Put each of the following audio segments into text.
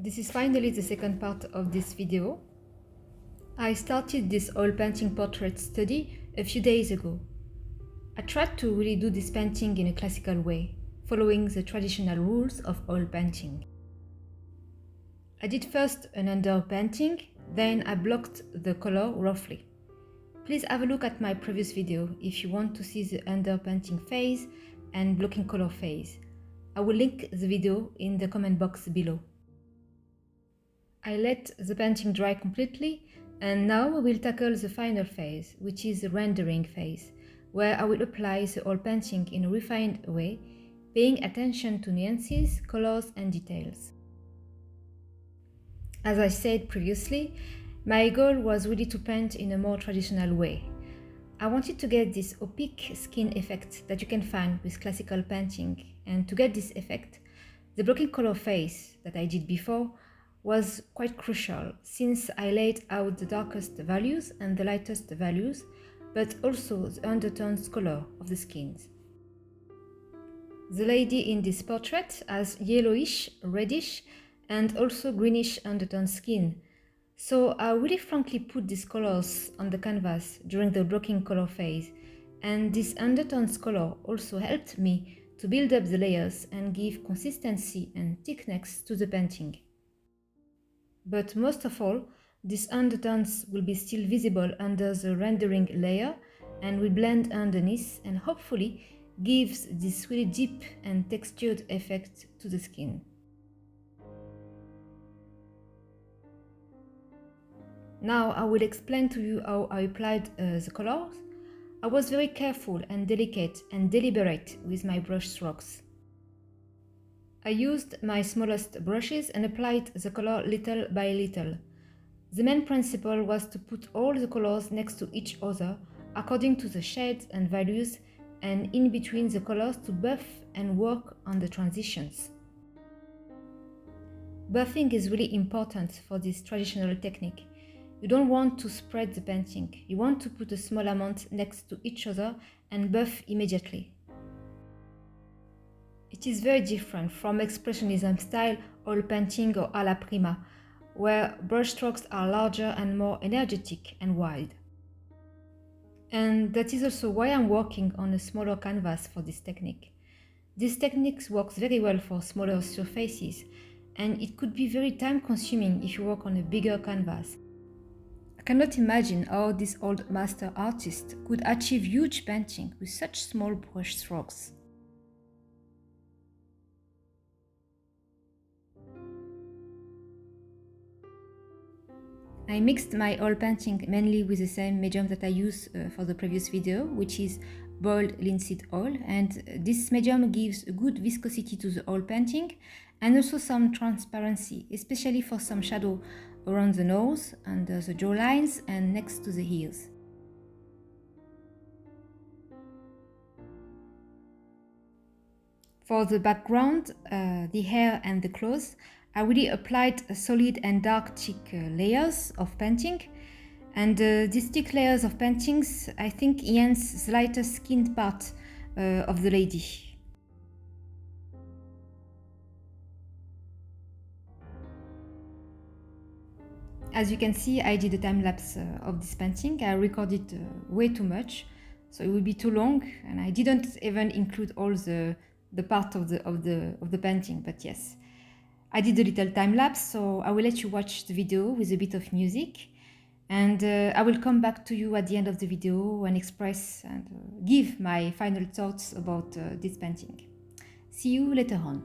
This is finally the second part of this video. I started this oil painting portrait study a few days ago. I tried to really do this painting in a classical way, following the traditional rules of oil painting. I did first an underpainting, then I blocked the color roughly. Please have a look at my previous video if you want to see the underpainting phase and blocking color phase. I will link the video in the comment box below. I let the painting dry completely, and now we will tackle the final phase, which is the rendering phase, where I will apply the oil painting in a refined way, paying attention to nuances, colors and details. As I said previously, my goal was really to paint in a more traditional way. I wanted to get this opaque skin effect that you can find with classical painting, and to get this effect, the blocking color phase that I did before was quite crucial, since I laid out the darkest values and the lightest values, but also the undertones color of the skins. The lady in this portrait has yellowish, reddish and also greenish undertone skin, so I really frankly put these colors on the canvas during the blocking color phase, and this undertones color also helped me to build up the layers and give consistency and thickness to the painting. But most of all, these undertones will be still visible under the rendering layer and will blend underneath and hopefully gives this really deep and textured effect to the skin. Now I will explain to you how I applied the colors. I was very careful and delicate and deliberate with my brush strokes. I used my smallest brushes and applied the color little by little. The main principle was to put all the colors next to each other according to the shades and values, and in between the colors to buff and work on the transitions. Buffing is really important for this traditional technique. You don't want to spread the painting, you want to put a small amount next to each other and buff immediately. It is very different from expressionism style oil painting or alla prima, where brushstrokes are larger and more energetic and wide. And that is also why I'm working on a smaller canvas for this technique. This technique works very well for smaller surfaces, and it could be very time consuming if you work on a bigger canvas. I cannot imagine how this old master artist could achieve huge painting with such small brush strokes. I mixed my oil painting mainly with the same medium that I used for the previous video, which is boiled linseed oil, and this medium gives a good viscosity to the oil painting and also some transparency, especially for some shadow around the nose, under the jaw lines and next to the ears. For the background, the hair and the clothes, I really applied a solid and dark thick layers of painting, and these thick layers of paintings I think enhance the lightest skinned part of the lady. As you can see, I did a time lapse of this painting. I recorded way too much, so it would be too long, and I didn't even include all the part of the painting. But yes, I did a little time lapse, so I will let you watch the video with a bit of music, and I will come back to you at the end of the video and express and give my final thoughts about this painting. See you later on.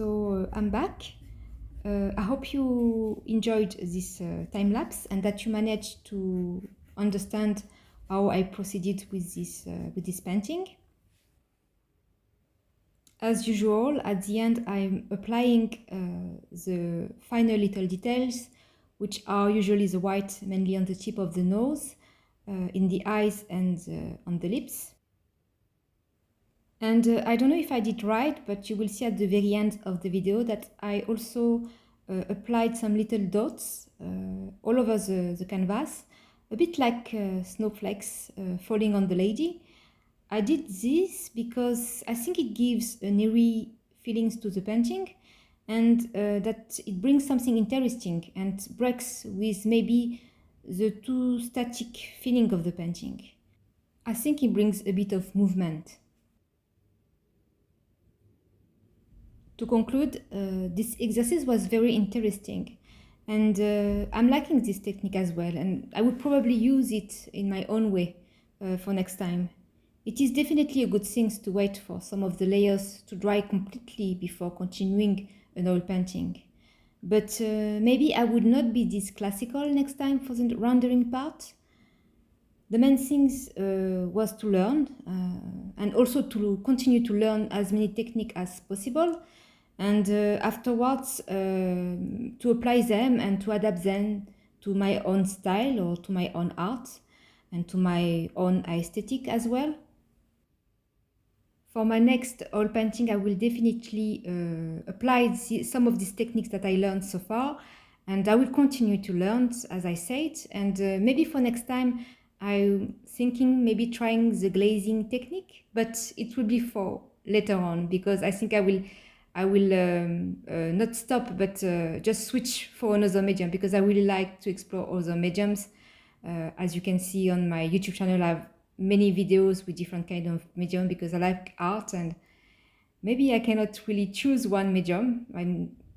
So I'm back. I hope you enjoyed this time lapse and that you managed to understand how I proceeded with this painting. As usual, at the end I'm applying the final little details, which are usually the white mainly on the tip of the nose, in the eyes and on the lips. And I don't know if I did right, but you will see at the very end of the video that I also applied some little dots all over the canvas, a bit like snowflakes falling on the lady. I did this because I think it gives an eerie feelings to the painting, and that it brings something interesting and breaks with maybe the too static feeling of the painting. I think it brings a bit of movement. To conclude, this exercise was very interesting, and I'm liking this technique as well, and I would probably use it in my own way for next time. It is definitely a good thing to wait for some of the layers to dry completely before continuing an oil painting. But maybe I would not be this classical next time for the rendering part. The main things was to learn and also to continue to learn as many techniques as possible, and afterwards to apply them and to adapt them to my own style or to my own art and to my own aesthetic as well. For my next oil painting, I will definitely apply some of these techniques that I learned so far, and I will continue to learn, as I said, and maybe for next time I'm thinking maybe trying the glazing technique, but it will be for later on, because I think I will not stop, but just switch for another medium, because I really like to explore other mediums. As you can see on my YouTube channel, I have many videos with different kind of medium because I like art, and maybe I cannot really choose one medium.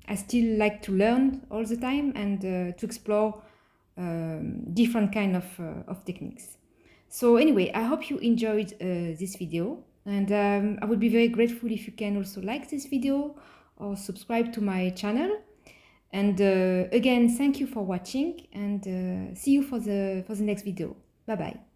I still like to learn all the time and to explore different kind of techniques. So anyway, I hope you enjoyed this video, and I would be very grateful if you can also like this video or subscribe to my channel. And again, thank you for watching, and see you for the next video. Bye bye.